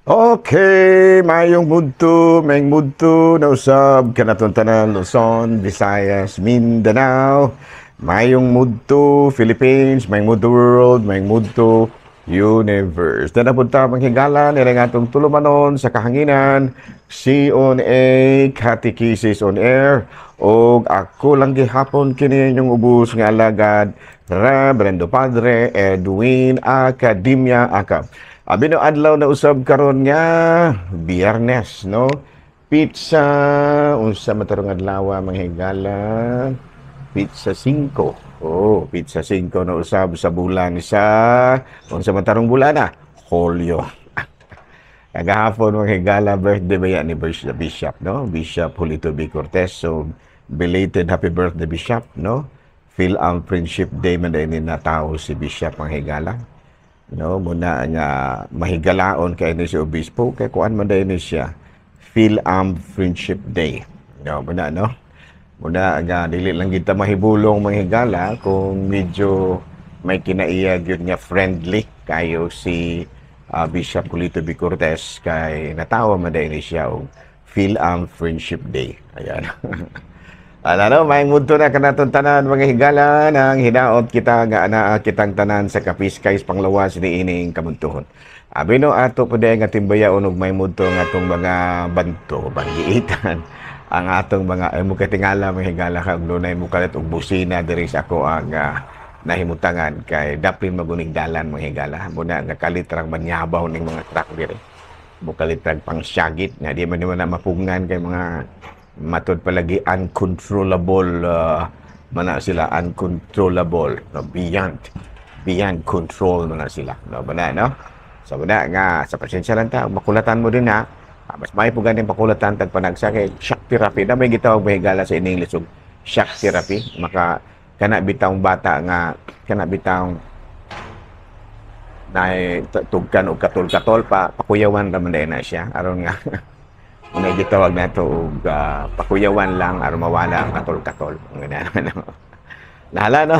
Okay, mayong mudto na usab kanatong tanan Luzon, Visayas, Mindanao. Mayong mudto Philippines, mayong mudto world, mayong mudto universe. Na napunta manghigala nila nga atong tulumanon sa kahanginan, C-on-A, Catechesis on Air, o ako lang gihapon kini yung ubos nga alagad, Reverendo Padre Edwin Academia Akap. Abi no adlaw na usab karon nga Biyernes, no? Pizza unsa matarong adlaw manghigala? Pizza 5. Oh, pizza 5 na usab sa bulan sa unsa matarong bulan na? Hulyo. Kagahapon manghigala birthday ba yan ni Bishop, no? Bishop Julito B. Cortez. So, belated happy birthday Bishop, no? Feel ang Friendship Day man din na tao si Bishop manghigala. No, muna nga mahigalaon kay ni si obispo kay kuan man day ni siya Feel Friendship Day. No, muna no. Muna nga dili lang kita mahibulong manghigala kung medyo may kinaiyag yun nga friendly kayo si Bishop Julito B. Cortez kay natawa man day ni siya og Feel Friendship Day. Ayan. Alano, may mundo na kanatong tanan mga higala nang hinaot kita nga anaa kitang tanan sa kapiskays panglawas ni ining kamuntuhon. Abi no ato pud nga timbayaon og may mundo nga atong mga banto, bangiitan ang atong mga mo katingala mga higala kag dunay mo kalit og busina diri sa ako ang nahimutangan kay daplin magunig dalan mga higala. Muna nga kalitrang manyabaw ning mga truck diri. Bukalitrang pang syagit nga di man na mapungan kay mga matod palagi uncontrollable mana sila uncontrollable no beyond control mana sila no bana no so bana nga sa pasensya lang ta makulatan mo din ha mas may po ganing pakulatan tag panagsa kay shock therapy na may gitawag mahigala sa English og shock therapy maka kana bitawng bata nga kana bitawng na tugkan og katol-katol pakuyawan ra man na siya aron nga may gitawag na ito og pakuyawan lang aron mawala ang katol-katol. Nahala no?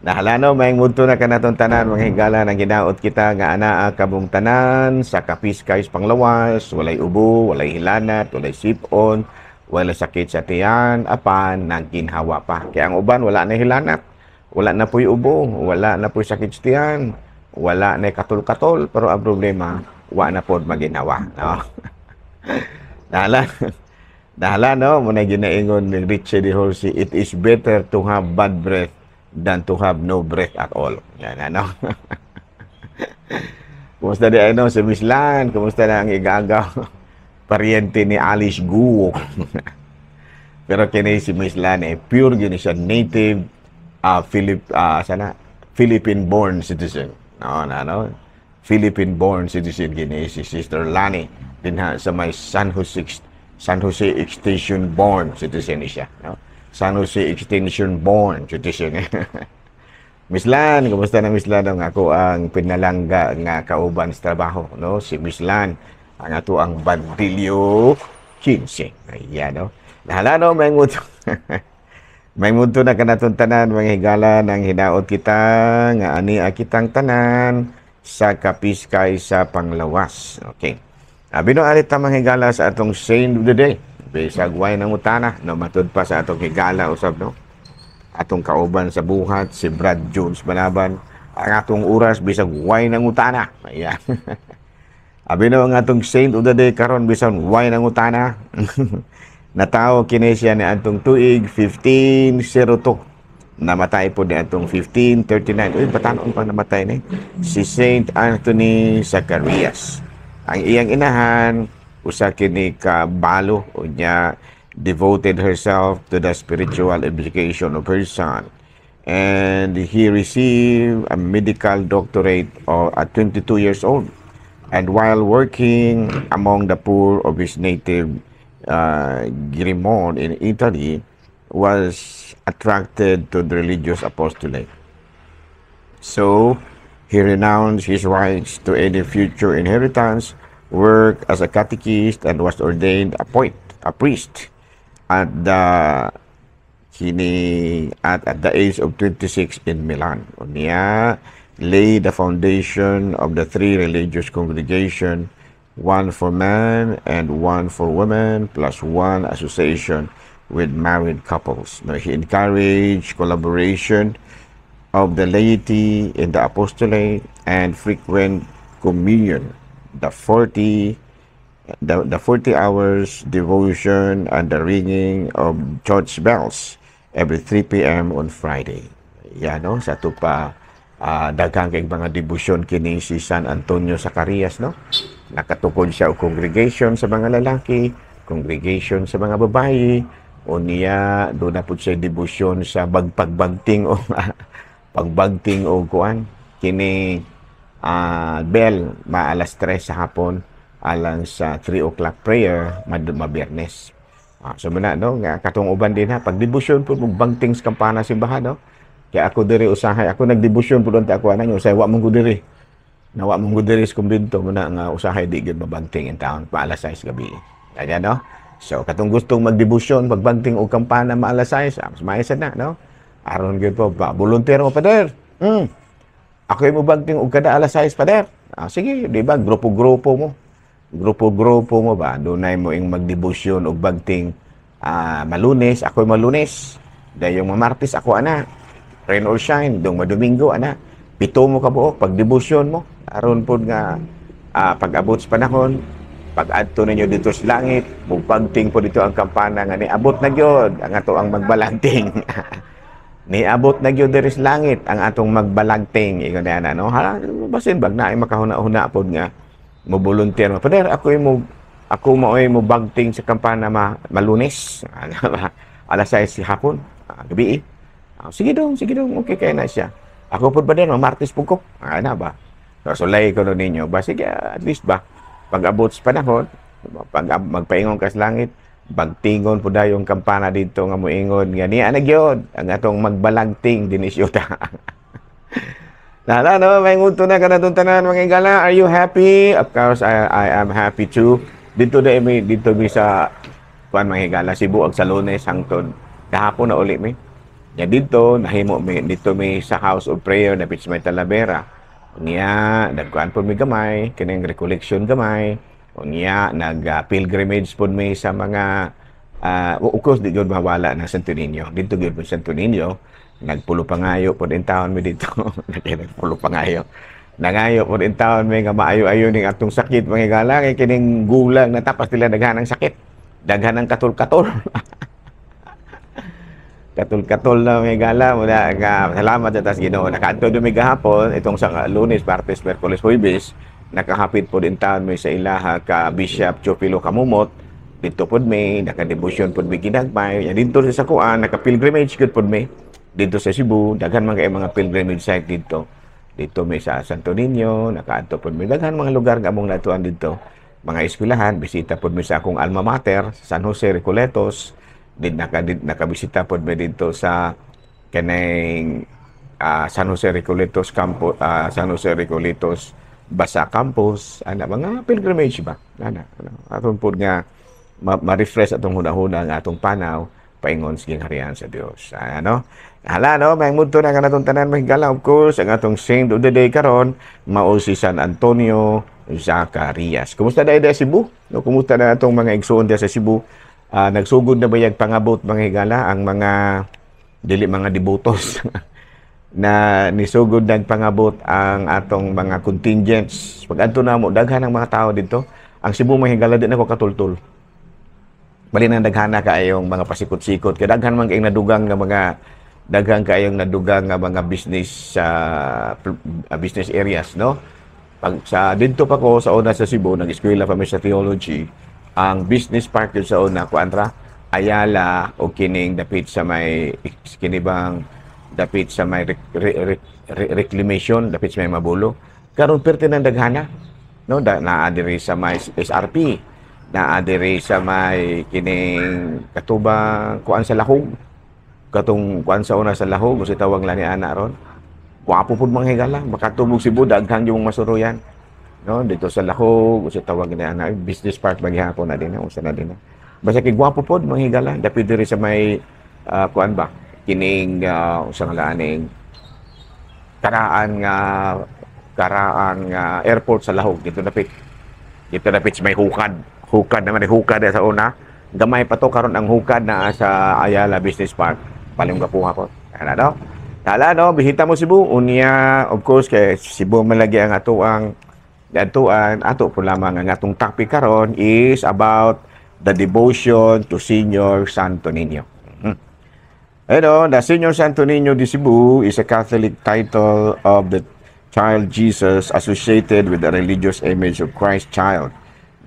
Nahala no, may muto na kanatong tanan mga higala nang ginaot kita nga anaa kabong tanan sa kapiskays panglawas, walay ubo, walay hilanat, walay sipon, walay sakit sa tiyan, apan nang ginhawa pa. Kaya ang uban wala na hilanat, wala na puy ubo, wala na puy sakit sa tiyan, wala na katol-katol, pero ang problema wa na pod maginhawa, no? Nahala no muna ginaingon ni Richie de Horsey, it is better to have bad breath than to have no breath at all. Yan ano. Kumusta di ano si Miss Lan? Kumusta na ang igagaw? Pariente ni Alice Guo. Pero kini si Miss Lan pure gini siya native Philippine born citizen. No. Philippine born citizen gini si Sister Lani dinha sa may San Jose Extension born citizen siya, no? San Jose Extension born citizen. Miss Lan, kumusta na Miss Lan? Ako ang pinalangga nga kauban sa trabaho, no? Si Miss Lan, ang ato ang Bandilyo 15. Ayan, no? Nahala, no? May muto. May muto na kanatong tanan, mga higala nang hinaot kita nga ani kitang tanan sa kapiskay sa panglawas. Okay. Bino alit tamang higala sa atong Saint of the Day. Bisag way ng utana, no matud pa sa atong higala usab no. Atong kauban sa buhat si Brad Jones Banaban. Ang atong oras bisag way ng utana. Ayan. Bino ang atong Saint of the Day karon bisan way ng utana. Natawo kini siya ni atong tuig 1502. Namatay po ni atong 1539. Uy, batanon pa namatay ni si Saint Anthony Zacharias. Ang iyang inahan, usa kini ka balo o niya devoted herself to the spiritual education of her son. And he received a medical doctorate at 22 years old. And while working among the poor of his native Grimont in Italy, was attracted to the religious apostolate. So, he renounced his rights to any future inheritance, worked as a catechist, and was ordained a priest at the age of 26 in Milan. Unya laid the foundation of the three religious congregations one for men and one for women, plus one association with married couples. No, he encouraged collaboration of the laity in the apostolate and frequent communion, the 40 the 40 hours devotion and the ringing of church bells every 3 p.m. on Friday. Yan, no? Sa ito pa, daghang kay mga debosyon kini si San Antonio Zacarias, no? Nakatukod siya o congregation sa mga lalaki, congregation sa mga babae, o niya, doon na po siya debosyon sa pagbagting o pagbagting o kuan, kini bell, maalas 3 sa hapon, alang sa 3 o'clock prayer, mabiyernes. So muna, no, nga katong uban din ha, pag debosyon po, magbangting sa kampana simbahan, no? Kaya ako diri usahay, ako nagdebosyon po doon ta ako anan, usahay, wa mong ko diri. Nawa mong ko diri sa kumbento, muna nga usahay, di gid mabangting in town, paalas 6 gabi. Kaya, no? So, katong gustong magdebosyon, magbangting o kampana, maalas 6, mayasa na, no? Aron gid po, volunteer mo, Pader. Ako yung mabangting o kada alas 6, Pader. Sige, di ba, grupo-grupo mo. Grupo-grupo mo ba? Doon mo yung magdebosyon o bagting Malunes, ako yung Malunes. Dahil yung Martes, ako ana. Rain or shine, doon Domingo, ana. Pito mo ka buok, pag-debosyon mo. Aron po nga, pag-abot sa panahon, pag-adto ninyo dito sa langit, mubagting po dito ang kampana nga niabot na gyud ang ato ang magbalanting. Niabot na gyud diri sa langit ang atong magbalagting. Ikaw na no? Basin bag na ay makahuna-huna pod nga mo volunteer mo. Pader, ako mo bagting sa kampana Malunes. Alas 6 hapon, gabi. Sige dong, okay kaya na siya. Ako po ba din, Martes po ko. Ano ba? So, sulay ko ninyo. Ba, sige, at least ba, pag-abot sa panahon, pag magpaingon ka sa langit, bagtingon po daw yung kampana dito nga moingon nga niya nagyod ang atong magbalagting din isyuta. Nala, no, may nguto na kanatong tanan mga igala. Are you happy? Of course, I am happy too. Dito mi sa kuan mga igala, Cebu ag sa Lunes hangtod kahapon na uli mi. Ya dito nahimo mi dito mi sa House of Prayer na Pitch May Talavera. Unya nagkuan po mi gamay, kining recollection gamay. Unya nag-pilgrimage po mi sa mga of course di gyud mawala ng Santo Niño. Dito gyud po Santo Niño. Nagpulo pangayo po din taon mi dito. Nagpulo pangayo. Nangayo po din taon mi nga maayo-ayo ning atong sakit mga igala kay kining gulang na tapas nila daghan ng sakit. Daghan ng katol-katol. Katol-katol na may gala muna salamat sa tas Ginoo. Nakaadto do mi gahapon itong sa Lunes, Martes, Miyerkules, Huwebes nakahapit po din taon may sa ilaha ka Bishop Chopilo Kamumot dito pod may nakadebosyon pod mi ginagmay dito sa kuan naka-pilgrimage gud pod mi dito sa Cebu daghan mga pilgrimage site dito may sa Santo Niño nakaadto pod mi daghan mga lugar nga among natuan dito mga eskwelahan bisita pod mi sa akong alma mater San Jose Recoletos nakabisita pod mi dito sa kanang San Jose Recoletos campus San Jose Recoletos Basa Campus mga pilgrimage ba aton pod nga ma-refresh atong hunahuna nga atong panaw paingon sa harian sa Dios hala no may mudto na kanatong tanan mahigala of course ang atong saint of the day karon mao si San Antonio Zacarias. Kumusta dai sa Cebu? No, kumusta na atong mga igsoon sa Cebu? Nagsugod na bayag pangabot mga higala ang mga dili mga devotos na nisugod ng pangabot ang atong mga contingents. Pag adto na mo daghan ang mga tao dito. Ang Cebu mga higala di na ko katultul. Bali nang daghan na kaayong mga pasikot-sikot. Kaya daghan man kayong nadugang nga mga daghan kaayong nadugang nga mga business business areas, no? Pag sa dito pa ko sa una sa Cebu, nag-eskwela pa mi sa theology, ang business park yun sa una, kuantra, Ayala o kining dapit sa may kinibang dapit sa may reclamation, dapit sa may Mabulo. Karon perti ng daghana, no? Naa diri sa may SRP, naa diri sa may kining katubang kuan sa Lahog. Katong kuan sa una sa Lahog, usi tawag la ni ana ron. Wapo pud mga higala, makatubog Cebu daghang yung masuruyan. No, dito sa Lahog, usi tawag ni ana business park maghapon na din, usa na din. Basta kay gwapo pod mga higala, dapit diri sa may kuan ba, kining usa nga laaning karaan nga airport sa Lahog dito dapit. Dito na pitch may hukad. Hukad naman, hukad sa una. Gamay pa to karon ang hukad na sa Ayala Business Park. Paling kapuha ko. Ano no? Tala no, bisita mo Cebu. Unya, of course, kay Cebu malagi ang ato po lamang ang atong topic karon is about the devotion to Senior Santo Niño. The Senior Santo Niño de Cebu is a Catholic title of the child Jesus associated with the religious image of Christ child.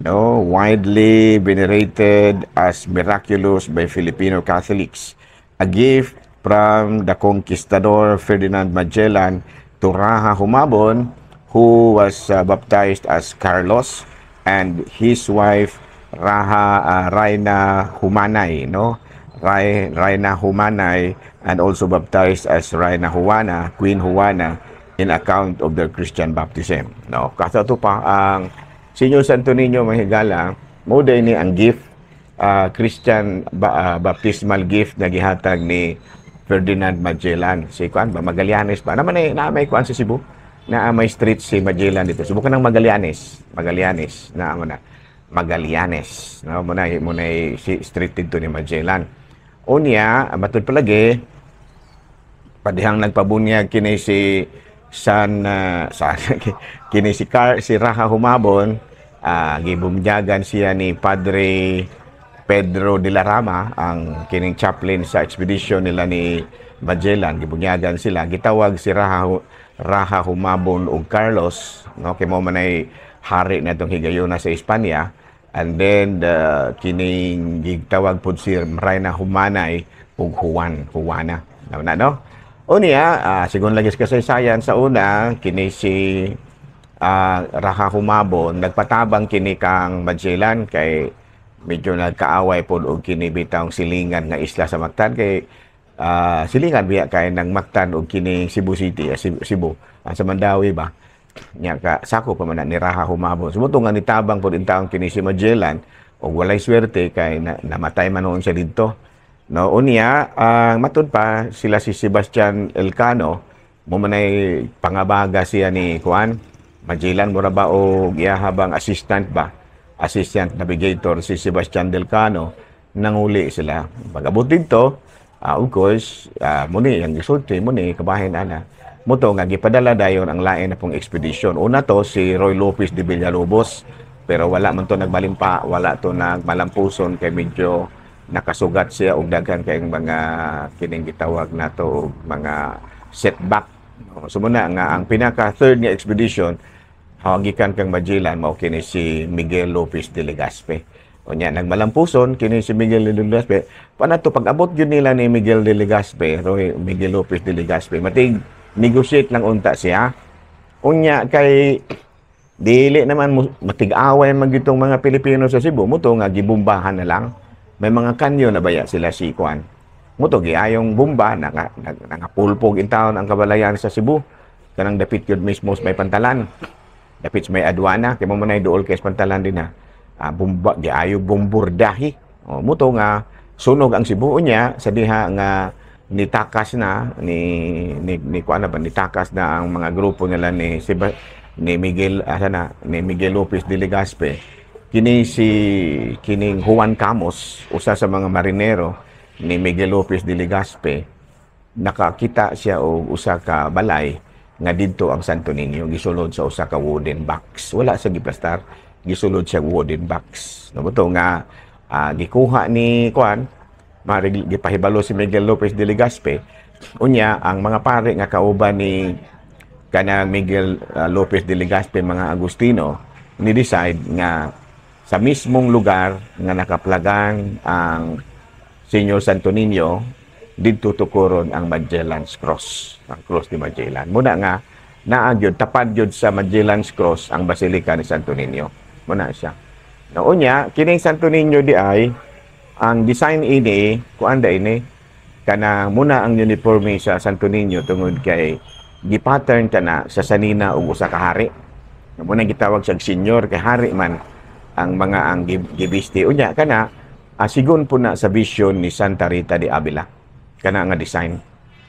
Widely venerated as miraculous by Filipino Catholics. A gift from the conquistador Ferdinand Magellan to Raha Humabon, who was baptized as Carlos, and his wife Raina Humanay, Raina Humanay, and also baptized as Raina Juana, Queen Juana, in account of their Christian baptism. Kaso ito pa, ang Senior Santo Niño mahigala, mo ni ang gift, Christian baptismal gift na gihatag ni Ferdinand Magellan. Si Kuan ba Magallanes ba? Naman na may Kuan sa Cebu. Na may street si Magellan dito. Subukan ng Magallanes na mo na. Magallanes. Muna si street dito ni Magellan. Unya, matud palagi, padihang nagpabunyag kini si si Raha Humabon, gibumyagan siya ni Padre Pedro de la Rama, ang kining chaplain sa expedition nila ni Magellan. Gibumyagan sila, gitawag si Raha Humabon og Carlos, kay mo man ay hari na itong higayuna sa Espanya. And then kining gitawag pud si Raina Humanay ug Juana. Unya, sigon lagi kasaysayan sa una, kini si Raha Humabon nagpatabang kini kang Magellan kay medyo nagkaaway pod og kini bitawng silingan nga isla sa Mactan kay silingan biya kay nang Mactan og kini Cebu City, Cebu sa Mandawi ba. Nya ka sako pa man ni Raha Humabon. Sumuto nga nitabang pod intawong kini si Magellan og walay swerte kay namatay man noon siya didto. Unya, matud pa sila si Sebastian Elcano, mo manay pangabaga siya ni Juan Magellan mura ba o giyahabang assistant navigator si Sebastian Elcano, nanguli sila. Pag-abot dito, of course, muni ang gisulti muni kabahin ana. Muto nga gipadala dayon ang lain na pong expedition. Una to si Roy Lopez de Villalobos, pero wala man to nagmalimpa, wala to nagmalampuson kay medyo nakasugat siya og daghan kay mga kining gitawag nato og mga setback. So muna nga ang pinaka third nga expedition hawagikan kang Magellan mao kini si Miguel Lopez de Legazpi. Unya nagmalampuson kini si Miguel de Legazpi. Panato pag-abot gyud nila ni Miguel de Legazpi, Miguel Lopez de Legazpi, matig negotiate lang unta siya. Unya kay dili naman matig-away man gitong mga Pilipino sa Cebu, muto nga gibombahan na lang. May mga kanyo na baya sila si Kuan. Muto giayong bomba nakapulpog in town ang kabalayan sa Cebu. Kanang dapit yun mismo may pantalan. Dapit may aduana, kay mo manay duol kay pantalan din ha. Bomba giayo bombordahi. Muto nga sunog ang Cebu niya sa diha nga nitakas na ni Kuan ba nitakas na ang mga grupo nila ni Miguel Lopez de Legazpi. Kining Juan Camus, usa sa mga marinero ni Miguel Lopez de Legazpi, nakakita siya og usa ka balay nga didto ang Santo Niño, gisulod sa usa ka wooden box. Wala sa giplastar, gisulod siya wooden box. Nabuto nga gikuha ni Kuan, gipahibalo si Miguel Lopez de Legazpi. Unya ang mga pare nga kauban ni kanang Miguel Lopez de Legazpi, mga Agustino, ni decide nga sa mismong lugar nga nakaplagan ang Senior Santo Niño, didto tukuron ang Magellan's Cross, ang Cross ni Magellan. Muna nga naagyod tapad gyud sa Magellan's Cross ang Basilica ni Santo Niño. Muna siya. Unya kining Santo Niño di ay ang design ini kuanda ini kana muna ang uniforme sa Santo Niño tungod kay gi-pattern ta na sa sanina og usa ka hari. Muna gitawag siyang senior kay hari man ang mga ang gibisti. Unya kana sigon po na sa vision ni Santa Rita de Avila kana nga design.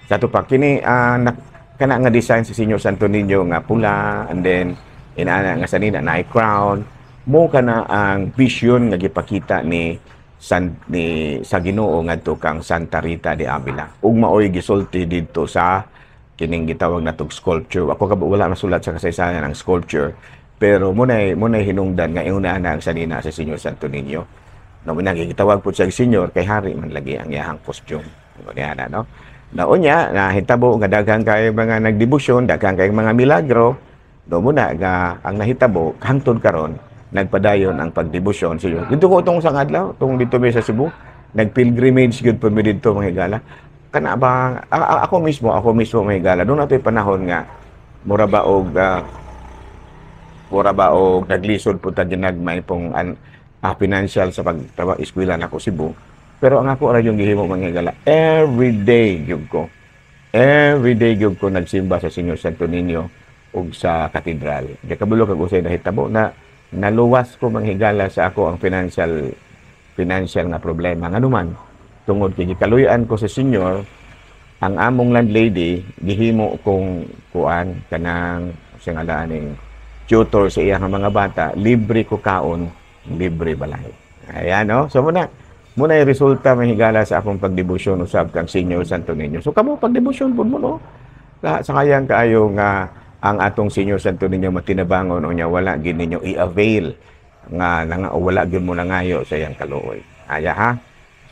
Sa to pa kini kana nga design sa Senior Santo Niño nga pula, and then inana nga sanina na crown, mo kana ang vision nga gipakita ni sa Ginoo ngadto kang Santa Rita de Avila. Ug maoy gisulti didto sa kining gitawag natong sculpture. Ako wala masulat sa kasaysayan ang sculpture, pero munay hinungdan nga iuna na ang sanina sa Senyor Santo Niño. No, gitawag po siya Senyor kay hari man lagi ang iyang costume. Niana, no? Naunya na hitabo nga daghang kay mga nagdebosyon, daghang kay mga milagro. Do muna nga ang nahitabo hangtod karon nagpadayon ang pagdebosyon sa Diyos. Dito ko itong isang adlaw, itong dito sa Cebu, nag-pilgrimage good po mi dito mga higala. Kana ba, ako mismo mga higala, doon natin panahon nga, mura ba og naglisod po tayo nagmay pong financial sa pagtrabaho, eskwela na ko Cebu. Pero ang ako yung gihimo mga higala, everyday gyud ko nagsimba sa Senyor Santo Niño ug sa katedral. Di kabulo kag usay nahitabo na naluwas ko manghigala sa ako ang financial nga problema nga naman tungod kay gikaluyan ko sa senyor ang among landlady gihimo kong kuan kanang singalaan tutor sa iyang mga bata, libre ko kaon, libre balay. Ayan, no? So muna yung resulta mahigala sa akong pagdebosyon usab kang Senyor Santo Niño. So kamo pagdebosyon pud mo, no? Sa kayang kaayo nga ang atong Senyor Santo Niño matinabangon o niya wala gid ninyo i-avail nga wala gyud mo nangayo sa iyang kaluoy. Aya ha.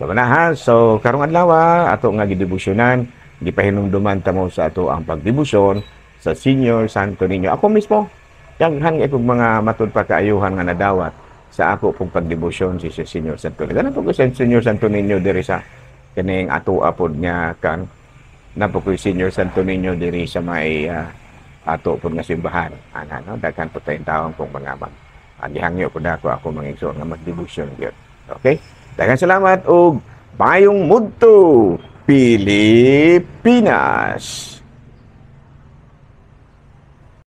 So na ha. So karong adlaw ato nga gidebosyonan, gipahinumduman ta mo sa ato ang pagdebosyon sa Senyor Santo Niño. Ako mismo daghan akong mga matud pa kaayuhan nga nadawat sa ako pong pagdebosyon si Senyor Santo Niño. Ganun po ko sa Senyor Santo Niño diri sa kining ato apod niya kan napo ko Senyor Santo Niño diri sa may ato po nga simbahan. No? Daghan po tayong taong pong mga gihangyo po na ako mangigso nga magdebosyon gyud. Okay? Daghan salamat og mayong mudto Pilipinas.